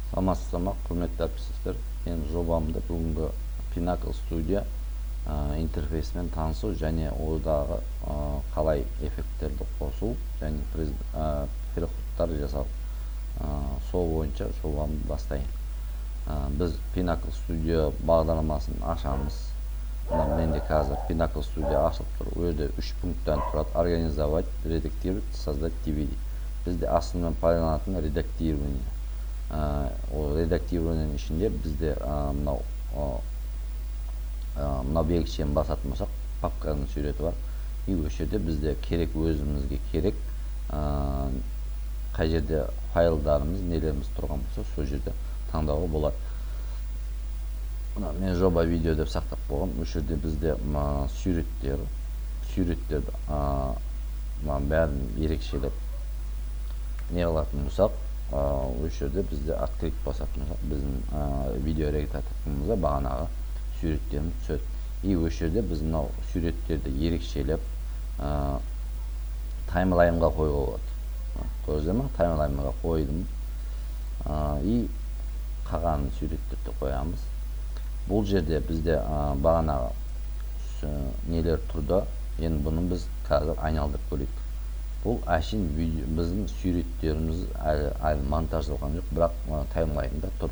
Саламатсыздар, құрметті әріптестер. Мен жобамды бүгінгі Pinnacle Studio интерфейсімен танысу және одағы қалай эффекттерді қосу және переходтар жасау сол бойынша жобамды бастайын. Біз Pinnacle Studio бағдарламасын ашамыз. Менде қазір Pinnacle Studio ашылып тұр. Өзі 3 пункттан тұрады: организовать, редактировать, создать DVD. Бізде основном пайдаланатын редактирование. Ол редактированиенің ішінде бізде мынау белгішені басатын болсақ, папканың суреті бар. Осы жерде бізде керек, өзімізге керек, қай жерде файлдарымыз, нелеріміз тұрған болса, сол жерде таңдауға болады. Мен жоба видео деп сақтап қойғам. Осы жерде бізде суреттерді бәрін ерекшелеп не қылатын болсақ, осы жерде бізде открыть басатын болсақ, біздің видео редакторымызда бағанағы суреттеріміз түседі. Осы жерде біз мынау суреттерді ерекшелеп таймлайнға қоюға болады. Көрдіңіздер ме? Таймлайнға қойдым. Қалған суреттерді қоямыз. Бұл жерде бізде бағанағы нелер тұрды. Енді бұны біз қазір айналдырып көрейік. Бұл әшейін біздің суреттеріміз әлі монтаждалған жоқ, бірақ таймлайнда тұр.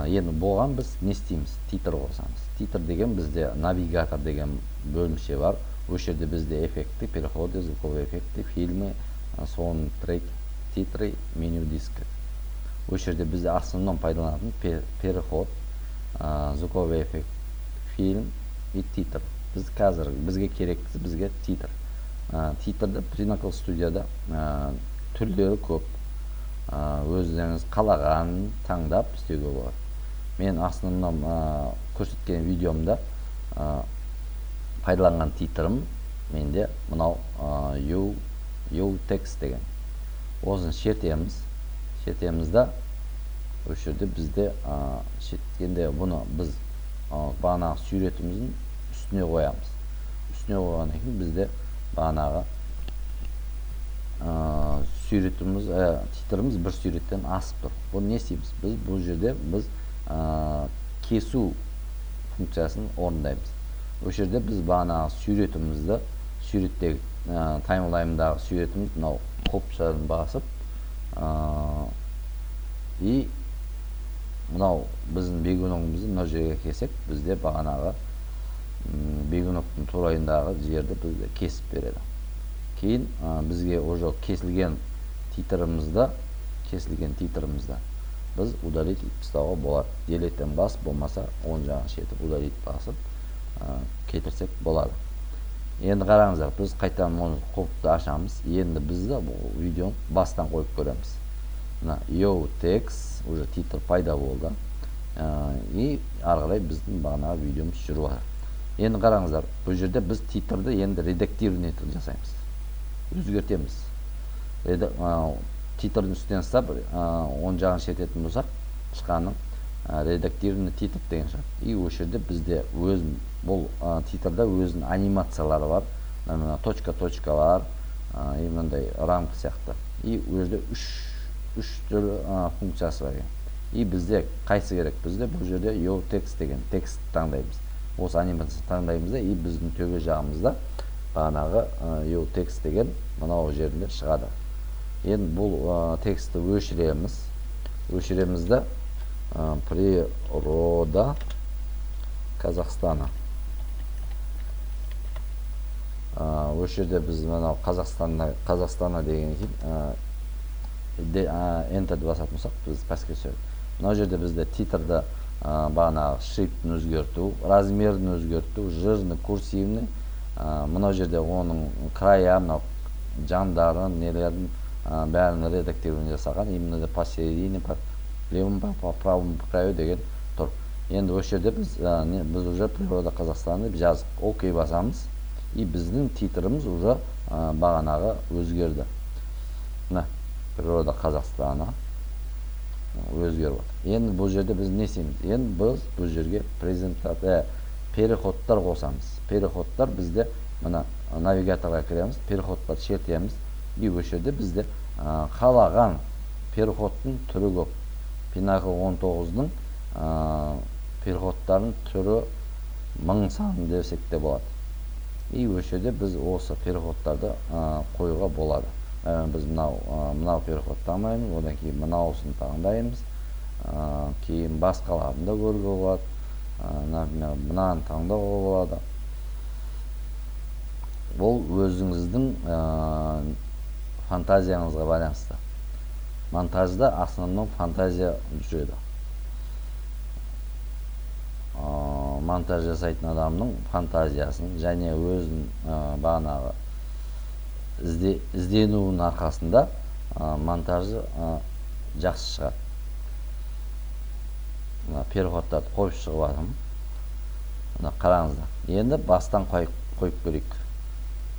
Енді болған біз не істейміз? Титр қосамыз. Титр деген бізде навигатор деген бөлімше бар. Осы жерде бізде эффекты, переходы, звуковые эффекты, фильмы, саундтрек, титры, меню диски. Осы жерде бізде основном пайдаланатын переход, звуковой эффект, фильм и титр. Біз қазір бізге керектісі бізге титр. Титрді Pinnacle Studio'да түрлері көп. Өздеріңіз қалаған таңдап істеуге болады. Мен основном көрсеткен видеомда пайдаланған титрім менде мынау U-Text деген. Осын шертеміз. Шертемізді осы жерде бізде шерткенде бұны біз бағанағы суретіміздің үстіне қоямыз. Үстіне қойғаннан кейін бізде бағанағы суретіміз, титріміз бір суреттен асып тұр. Бұл не істейміз? Біз бұл жерде біз кесу функциясын орындаймыз. Осы жерде біз бағанағы суретімізді, суреттегі таймлайндағы суретіміз мынау қопшасын басып, мынау біздің бегуногымызды мына жерге кесек, бізде бағанағы бегуногтың турайындағы жерді бізде кесіп береді. Кейін бізге уже кесілген титрімізді біз удалить тастауға болады. Делеттен басып, болмаса оң жағын шетіп удалить басып кетірсек болады. Енді қараңыздар, біз қайтадан оны қопты ашамыз. Енді бізді бұл видеоны бастан қойып көреміз. U-Text уже титр пайда болды. И арғылай біздің бағанағы видеомыз жүріп жатыр. Енді қараңыздар, бұл жерде біз титрді енді редактирование жасаймыз. Өзгертеміз. Титрдің үстінен ұстап, оң жағын шететін болсақ, шыққаның редактирование титр деген шығады. И осы жерде бізде бұл титрда өзінің анимациялары бар. Точка-точкалар, мынандай рамка сияқты. И өзде үш түрлі функциясы бар. И бізде қайсы керек? Бізде бұл жерде U-Text деген текст таңдаймыз. Осы анимацияны таңдаймыз да, и біздің төбе жағымызда бағанағы U-Text деген мынау жерінде шығады. Енді бұл тексті өшіреміз. Өшіремізді природа Қазақстана. Осы жерде біз мынау Қазақстана деген Enter басатын болсақ, біз пәске түседі. Мынау жерде бізде титрді бағанағы шрифтін өзгерту, размерін өзгерту, жирный, курсивный. Мынау жерде оның края, жандарын, нелерін бәрін редактирование жасаған. Именно посередине, по левому, по правому краю деген тұр. Енді осы жерде біз уже природа Қазақстаны жазып окей басамыз. И біздің титріміз уже бағанағы өзгерді. Природа Қазақстаны өзгеріп отыр. Енді бұл жерде біз не істейміз? Енді біз бұл жерге переходтар қосамыз. Переходтар бізде мына навигаторға кіреміз, переходтар шертеміз. И осы жерде бізде қалаған переходтың түрі көп. Pinnacle 19'ның переходтардың түрі 1000 сан десек те болады. И осы жерде біз осы переходтарды қоюға болады. Біз мынау переход таңдаймыз, одан кейін мынаусын таңдаймыз. Кейін басқаларын да көруге болады. Например, мынаны таңдауға болады. Бұл өзіңіздің фантазияңызға байланысты. Монтажда основном фантазия жүреді. Монтаж жасайтын адамның фантазиясын және өзінің бағанағы ізденуінің арқасында монтажы жақсы шығады. Переходтарды қойып шығып жатырмын. Мына қараңыздар. Енді бастан қойып көрейік.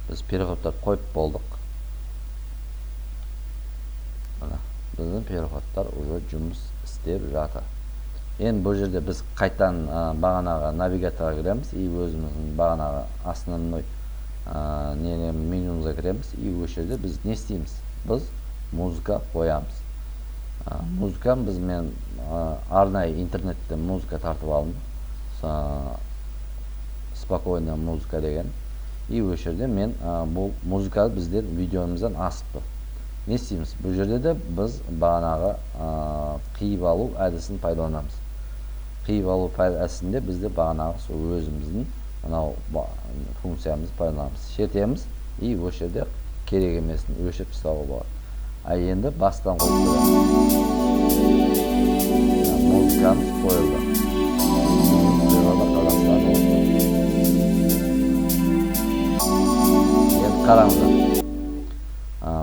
Біз переходтарды қойып болдық. Мына біздің переходтар уже жұмыс істеп жатыр. Енді бұл жерде біз қайтан бағанағы навигаторға кіреміз и өзіміздің бағанағы основной менюмызға кіреміз и осы жерде біз не істейміз? Біз музыка қоямыз. Музыканы мен арнайы интернеттен музыка тартып алдым. Спокойная музыка деген. И осы жерде мен бұл музыка бізден видеомыздан асып тұр. Не істейміз? Бұл жерде де біз бағанағы қиып алу әдісін пайдаланамыз. Қиып алу әдісінде бізде бағанағы өзіміздің мынау функциямызды пайдаланамыз. Шертеміз и осы жерде керек емесін өшіріп тастауға болады. Енді бастан қойып көреміз. Музыкамыз қойылды. Енді қараңыздар.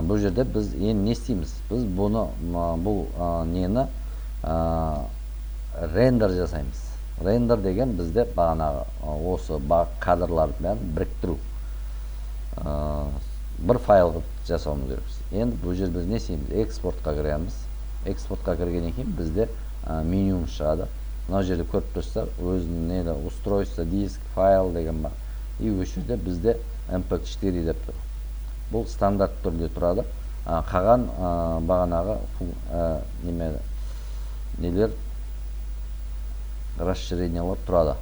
Бұл жерде біз енді не істейміз? Біз бұл нені рендер жасаймыз. Рендер деген бізде бағанағы осы кадрларды бәрін біріктіру. Бір файлға жасауымыз керекпіз. Енді бұл жерде біз не істейміз? Экспортқа кіреміз. Экспортқа кіргеннен кейін бізде менюмыз шығады. Мына жерде көріп тұрсыздар, өзінің устройство, диск, файл деген бар. И осы жерде бізде MP4 деп тұр. Бұл стандарт түрде тұрады. Қаған бағанағы нелер расширениялар тұрады.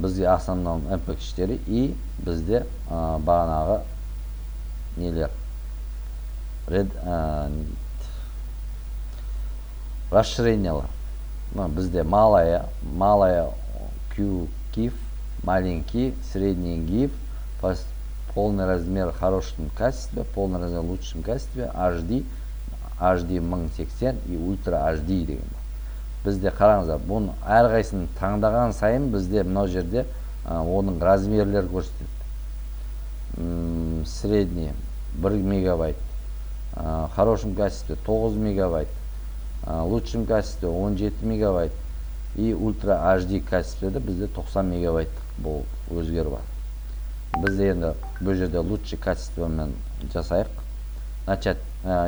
Бізде основном MP4 и бізде бағанағы нелер расширениялар. Бізде малая QGIF, маленький, средний GIF, полный размер в хорошем качестве, полный размер в лучшем качестве, HD 1080 и Ultra HD деген. Бізде қараңыздар, бұны әрқайсысын таңдаған сайын бізде мынау жерде оның размерлер көрсетеді. Средний 1 мегабайт, в хорошем качестве 9 мегабайт, в лучшем качестве 17 мегабайт и Ultra HD качестведе бізде 90 мегабайттық бұл өзгеріп бар. Біз енді бұл жерде лучший качествомен жасайық.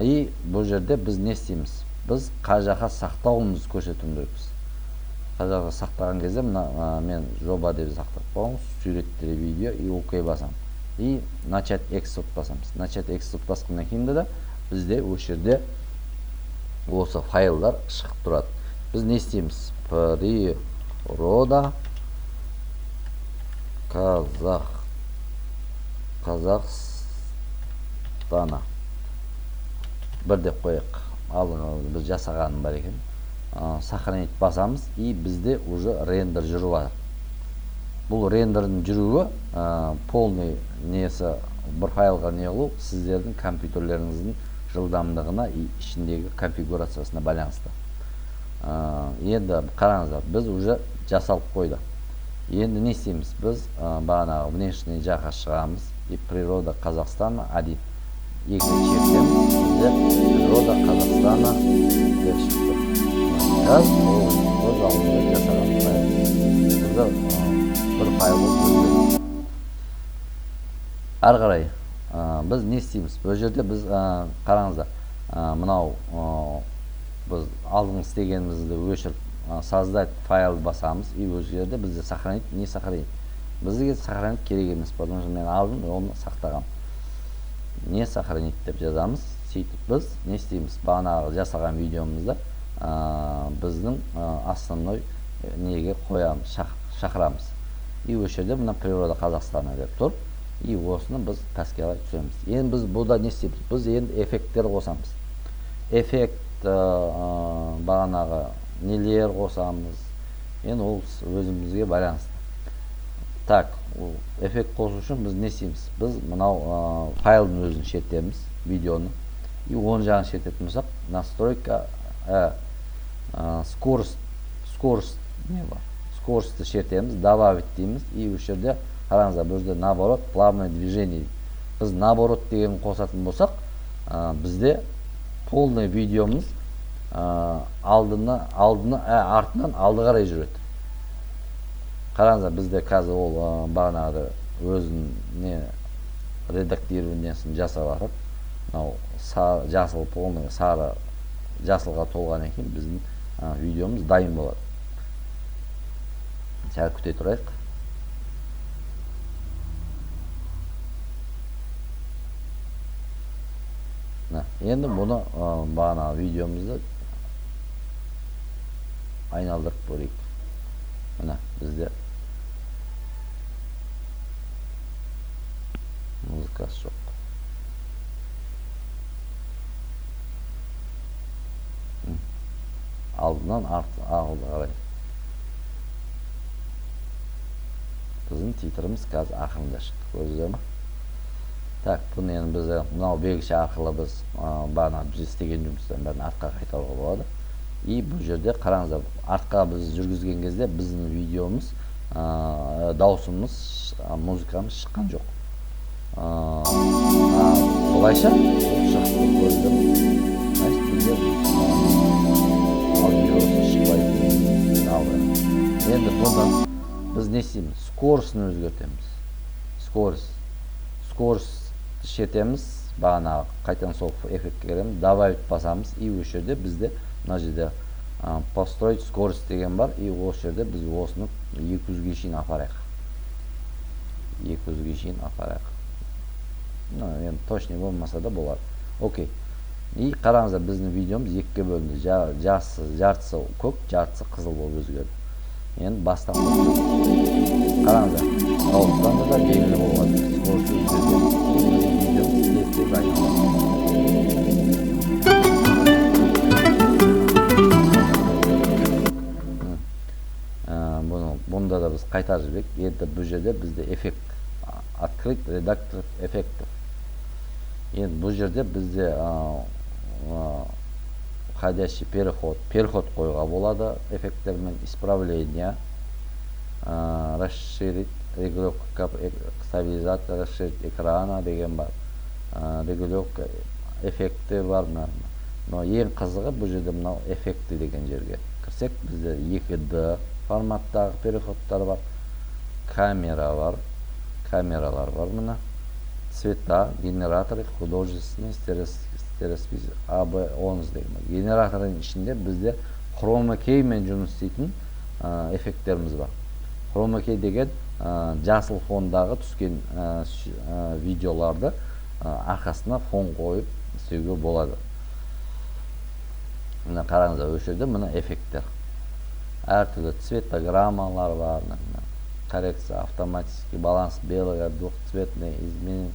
И бұл жерде біз не істейміз? Біз қай жаққа сақтауымызды көрсетуіміз керекпіз. Қай жаққа сақтаған кезде мен жоба деп сақтап қоямыз, суреттер, видео и ОК басамын. И начать экспорт басамыз. Начать экспорт басқаннан кейін де бізде осы жерде осы файлдар шығып тұрады. Біз не істейміз? Природа Қазақстана бір деп қояйық. Біз жасағаным бар екен. Сохранить басамыз и бізде уже рендер жүріп жатыр. Бұл рендердің жүруі полный несі бір файлға не қылу сіздердің компьютерлеріңіздің жылдамдығына и ішіндегі конфигурациясына байланысты. Енді қараңыздар, біз уже жасалып қойды. Енді не істейміз? Біз бағанағы внешний жаққа шығамыз и природа Казахстана 1 екінші чертеміз. Бізде природа Казахстана деп шықты. Қазір өз алдында жасаған файл. Бізде бір файл өздері. Ары қарай біз не істейміз? Бұл жерде біз қараңыздар, мынау біз алдыңғы істегенімізді өшіріп создать файл басамыз и осы жерде бізде сохранить, не сохранить. Бізге сохранить керек емес, потому что мен алдым, оны сақтағам. Не сохранить деп жазамыз. Сөйтіп біз не істейміз? Бағанағы жасаған видеомызды біздің основной неге қоямыз, шақырамыз. И осы жерде мына природа Қазақстана деп тұр. И осыны біз таскелай түсеміз. Енді біз бұда не істейміз? Біз енді эффекттер қосамыз. Эффект бағанағы нелер қосамыз. Енді ол өзімізге байланысты. Так, эффект қосу үшін біз не істейміз? Біз мынау файлдың өзін шертеміз, видеоны. И оң жағын шертетін болсақ, настройка скорость не бар? Скоростьті шертеміз, добавить дейміз. И осы жерде қараңыздар, бұл жерде наоборот плавное движение. Біз наоборот деген қосатын болсақ, бізде полный видеомыз артынан алды қарай жүреді. Қараңыздар, бізде қазір ол бағанағы өзін не редактированиясын жасап жатыр. Мынау жасыл полный сары жасылға толғаннан кейін біздің видеомыз дайын болады. Сәл күте тұрайық. Енді бұны бағанағы видеомызды айналдырып көрейік. Мына бізде музыкасы жоқ. Алдынан алды қарай. Біздің титріміз қазір ақырында шықты. Көрдіңіздер ме? Так, бұны енді біз мынау белгіші арқылы біз бағана біз істеген жұмыстан бәрін артқа қайтаруға болады. И бұл жерде қараңыздар, артқа біз жүргізген кезде біздің видеомыз, даусымыз, музыкамыз шыққан жоқ. Олайша шықты, көрдіңіздер ме? Бізде аудиосы шықпайды. Енді бұдан біз не істейміз? Скоростьны өзгертеміз. Скорость шертеміз, бағанағы қайтадан сол эффектке келеміз, добавить басамыз. И осы жерде бізде мына жерде построить скорость деген бар. И осы жерде біз осыны 200-ге шейін апарайық. 200-ге шейін апарайық. Енді точно болмаса да болады. Окей. И қараңыздар, біздің видеомыз екіге бөлінді. Жартысы көк, жартысы қызыл болып өзгерді. Енді бастан қараңыздар, дауыстанда да белгілі болады. Скорость өзгерген. Видеомыз тез айналады. Бұнда да біз қайта жібек. Енді бұл жерде бізде эффект. Открыть редактор эффектов. Енді бұл жерде бізде входящий переход қойға болады. Эффекттермен исправление, расширить регулировка стабилизатор, расширить экрана деген бар. Регулировка эффекті бар. Но ең қызығы бұл жерде мынау эффекті деген жерге кірсек, бізде 2D форматтағы переходтар бар. Камералар бар мына. Цвета, генераторы, художественный, стереоспись, AB11 деген. Генератордың ішінде бізде хрома кеймен жұмыс істейтін эффекттеріміз бар. Хрома кей деген жасыл фондағы түскен видеоларды арқасына фон қойып істеуге болады. Мына қараңыздар, осы жерде мына эффекттер. Әртүрлі цветограммалар бар. Коррекция, автоматический баланс белого, двухцветный изменение.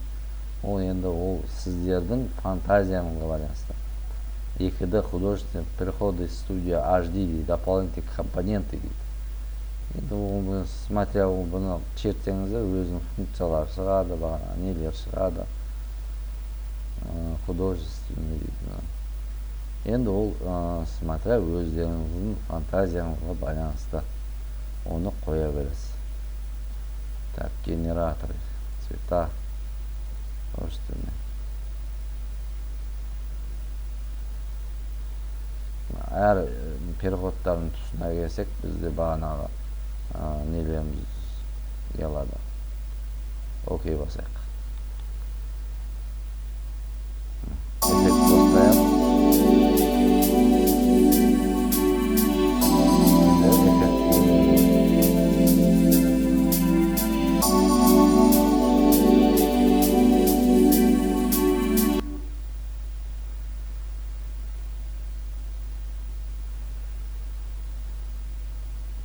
Ол енді ол сіздердің фантазияңызға байланысты. 2D художественный переходы из студия HD дейді, дополнительные компоненты дейді. Енді ол смотря бұны чертсеңіздер, өзінің функциялары шығады, нелер шығады. Художественный дейді. Енді ол смотря өздеріңіздің фантазияңызға байланысты. Оны қоя бересіз. Так, генераторы, цвета, художественные. Әр переходтардың тұсына келсек, бізде бағанағы нелеріміз geladi. Okey basayıq. Effekt bostayam.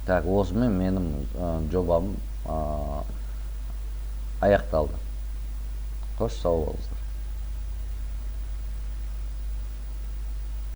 Так, осымен менің жобам аяқталды. Қош, сау болыңыздар.